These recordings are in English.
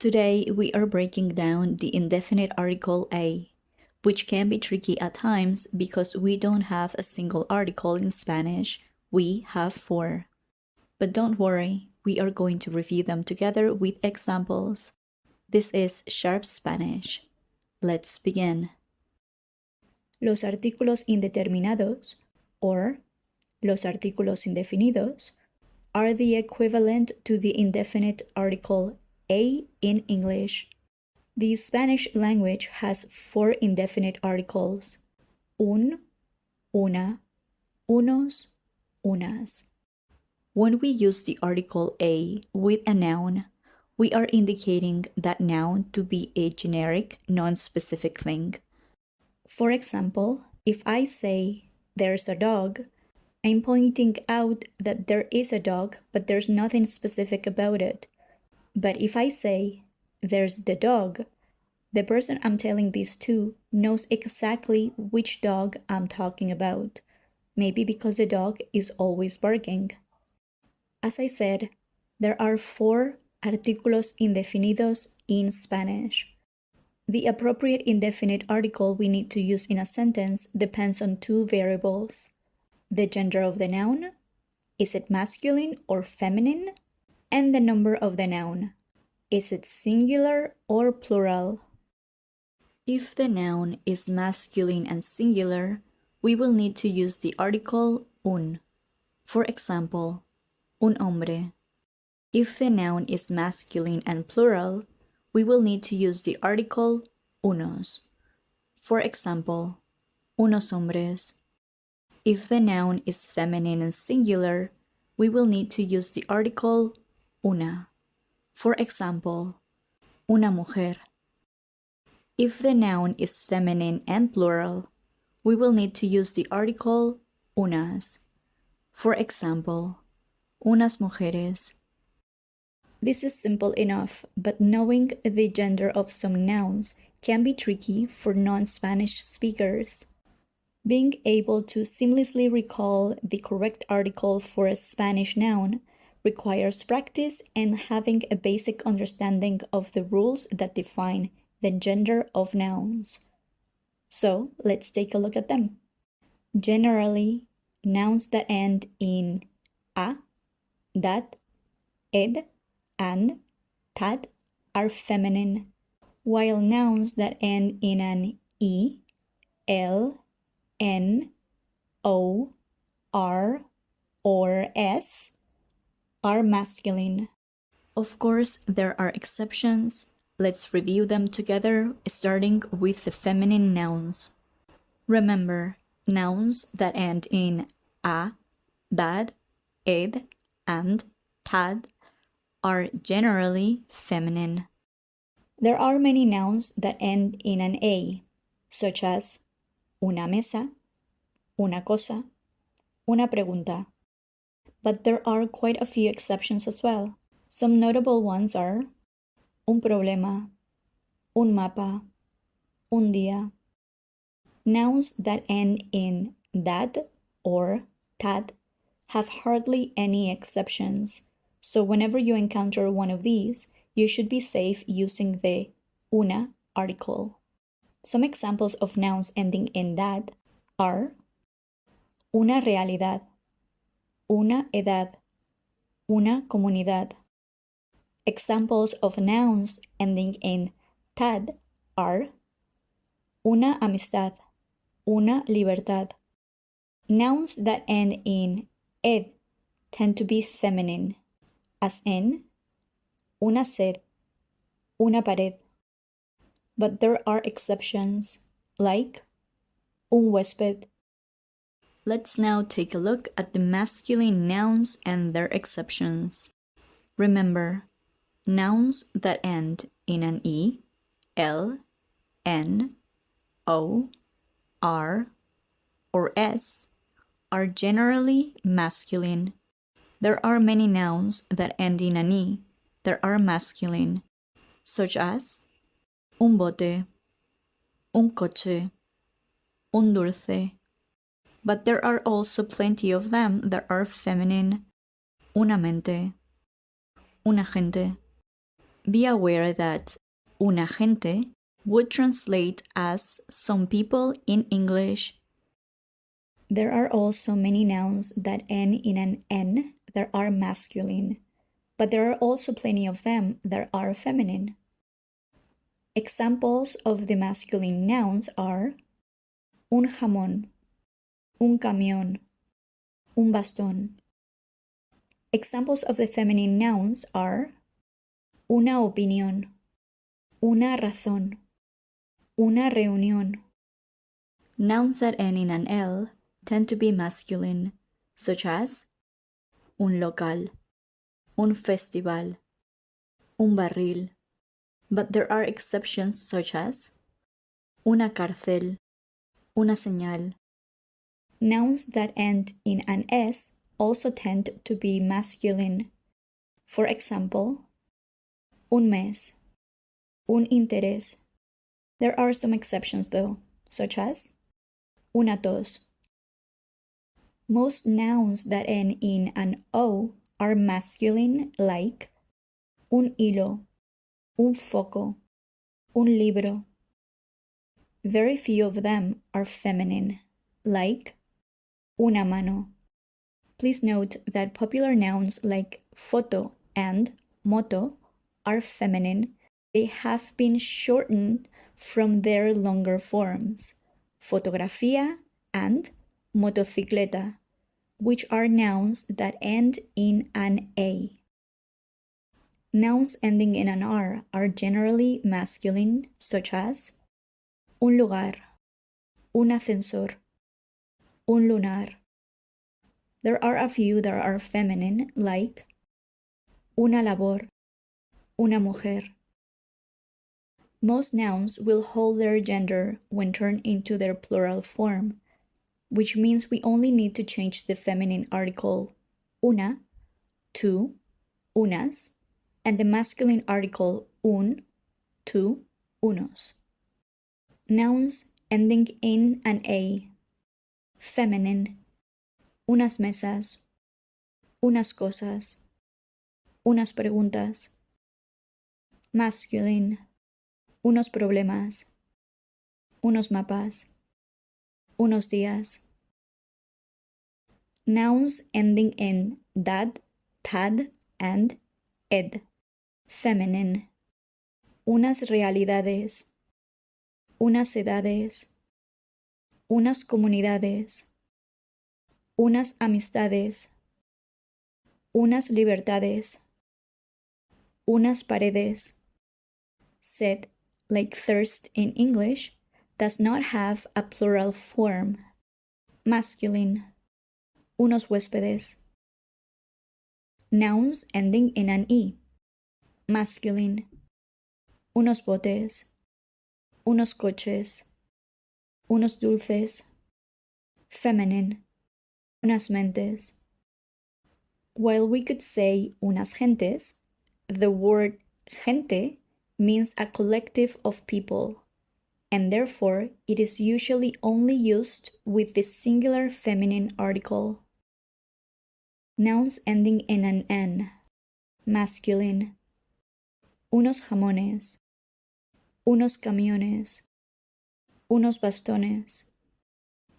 Today, we are breaking down the indefinite article a, which can be tricky at times because we don't have a single article in Spanish, we have 4. But don't worry, we are going to review them together with examples. This is Sharp Spanish. Let's begin. Los artículos indeterminados, or los artículos indefinidos, are the equivalent to the indefinite article a in English. The Spanish language has 4 indefinite articles: un, una, unos, unas. When we use the article a with a noun, we are indicating that noun to be a generic, non-specific thing. For example, if I say, there's a dog, I'm pointing out that there is a dog, but there's nothing specific about it. But if I say, there's the dog, the person I'm telling this to knows exactly which dog I'm talking about, maybe because the dog is always barking. As I said, there are 4 artículos indefinidos in Spanish. The appropriate indefinite article we need to use in a sentence depends on 2 variables: the gender of the noun, is it masculine or feminine, and the number of the noun, is it singular or plural. If the noun is masculine and singular, we will need to use the article un. For example, un hombre. If the noun is masculine and plural, we will need to use the article unos. For example, unos hombres. If the noun is feminine and singular, we will need to use the article una. For example, una mujer. If the noun is feminine and plural, we will need to use the article unas. For example, unas mujeres. This is simple enough, but knowing the gender of some nouns can be tricky for non-Spanish speakers. Being able to seamlessly recall the correct article for a Spanish noun requires practice and having a basic understanding of the rules that define the gender of nouns. So, let's take a look at them. Generally, nouns that end in a, dat, ed, and tad are feminine, while nouns that end in an e, l, n, o, r, or s are masculine. Of course, there are exceptions. Let's review them together, starting with the feminine nouns. Remember, nouns that end in a, dad, ed, and tad are generally feminine. There are many nouns that end in an a, such as una mesa, una cosa, una pregunta. But there are quite a few exceptions as well. Some notable ones are un problema, un mapa, un día. Nouns that end in dad or tad have hardly any exceptions, so whenever you encounter one of these, you should be safe using the una article. Some examples of nouns ending in dad are una realidad, una edad, una comunidad. Examples of nouns ending in tad are una amistad, una libertad. Nouns that end in ed tend to be feminine, as in una sed, una pared. But there are exceptions, like un huésped. Let's now take a look at the masculine nouns and their exceptions. Remember, nouns that end in an e, l, n, o, r, or s are generally masculine. There are many nouns that end in an e that are masculine, such as un bote, un coche, un dulce. But there are also plenty of them that are feminine: una mente, una gente. Be aware that una gente would translate as some people in English. There are also many nouns that end in an N that are masculine, but there are also plenty of them that are feminine. Examples of the masculine nouns are un jamón, un camión, un bastón. Examples of the feminine nouns are una opinión, una razón, una reunión. Nouns that end in an L tend to be masculine, such as un local, un festival, un barril. But there are exceptions such as una cárcel, una señal. Nouns that end in an S also tend to be masculine. For example, un mes, un interés. There are some exceptions though, such as una tos. Most nouns that end in an O are masculine, like un hilo, un foco, un libro. Very few of them are feminine, like una mano. Please note that popular nouns like foto and moto are feminine. They have been shortened from their longer forms, fotografía and motocicleta, which are nouns that end in an A. Nouns ending in an R are generally masculine, such as un lugar, un ascensor, un lunar. There are a few that are feminine, like una labor, una mujer. Most nouns will hold their gender when turned into their plural form, which means we only need to change the feminine article una to unas, and the masculine article un to unos. Nouns ending in an A. Feminine. Unas mesas. Unas cosas. Unas preguntas. Masculine. Unos problemas. Unos mapas. Unos días. Nouns ending in dad, tad, and ed. Feminine. Unas realidades. Unas edades. Unas comunidades. Unas amistades. Unas libertades. Unas paredes. Sed, like thirst in English, does not have a plural form. Masculine. Unos huéspedes. Nouns ending in an E. Masculine. Unos botes. Unos coches. Unos dulces. Feminine. Unas mentes. While we could say unas gentes, the word gente means a collective of people, and therefore it is usually only used with the singular feminine article. Nouns ending in an N. Masculine. Unos jamones. Unos camiones. Unos bastones.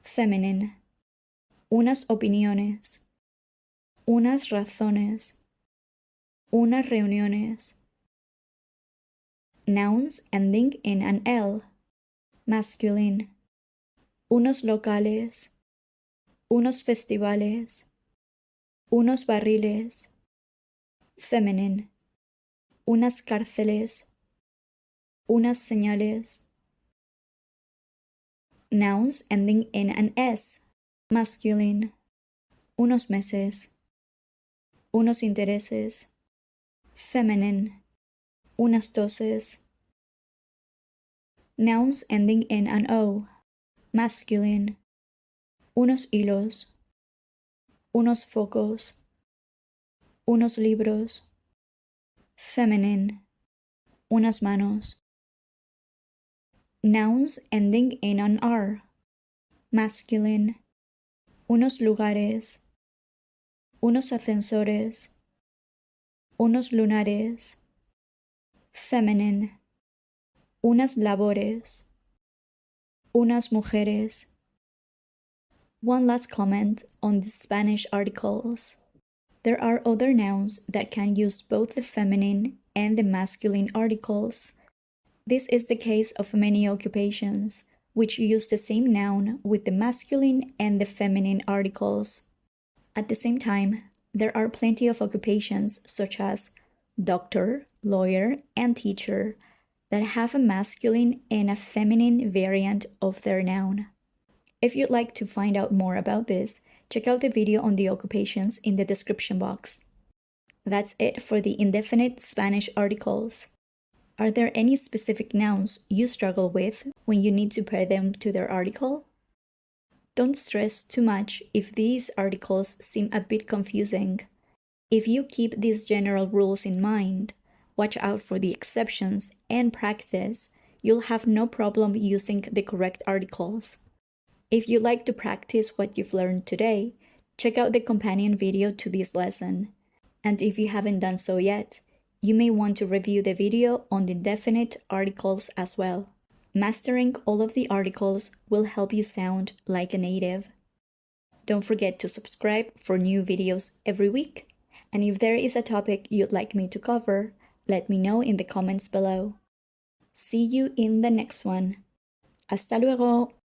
Feminine. Unas opiniones. Unas razones. Unas reuniones. Nouns ending in an L. Masculine. Unos locales. Unos festivales. Unos barriles. Feminine. Unas cárceles. Unas señales. Nouns ending in an S. Masculine. Unos meses. Unos intereses. Feminine. Unas toses. Nouns ending in an O. Masculine. Unos hilos. Unos focos. Unos libros. Feminine. Unas manos. Nouns ending in an R. Masculine. Unos lugares. Unos ascensores. Unos lunares. feminine, unas labores, unas mujeres. One last comment on the Spanish articles. There are other nouns that can use both the feminine and the masculine articles. This is the case of many occupations, which use the same noun with the masculine and the feminine articles. At the same time, there are plenty of occupations such as doctor, lawyer, and teacher that have a masculine and a feminine variant of their noun. If you'd like to find out more about this, check out the video on the occupations in the description box. That's it for the indefinite Spanish articles. Are there any specific nouns you struggle with when you need to pair them to their article? Don't stress too much if these articles seem a bit confusing. If you keep these general rules in mind, watch out for the exceptions, and practice, you'll have no problem using the correct articles. If you'd like to practice what you've learned today, check out the companion video to this lesson. And if you haven't done so yet, you may want to review the video on the indefinite articles as well. Mastering all of the articles will help you sound like a native. Don't forget to subscribe for new videos every week. And if there is a topic you'd like me to cover, let me know in the comments below. See you in the next one. Hasta luego!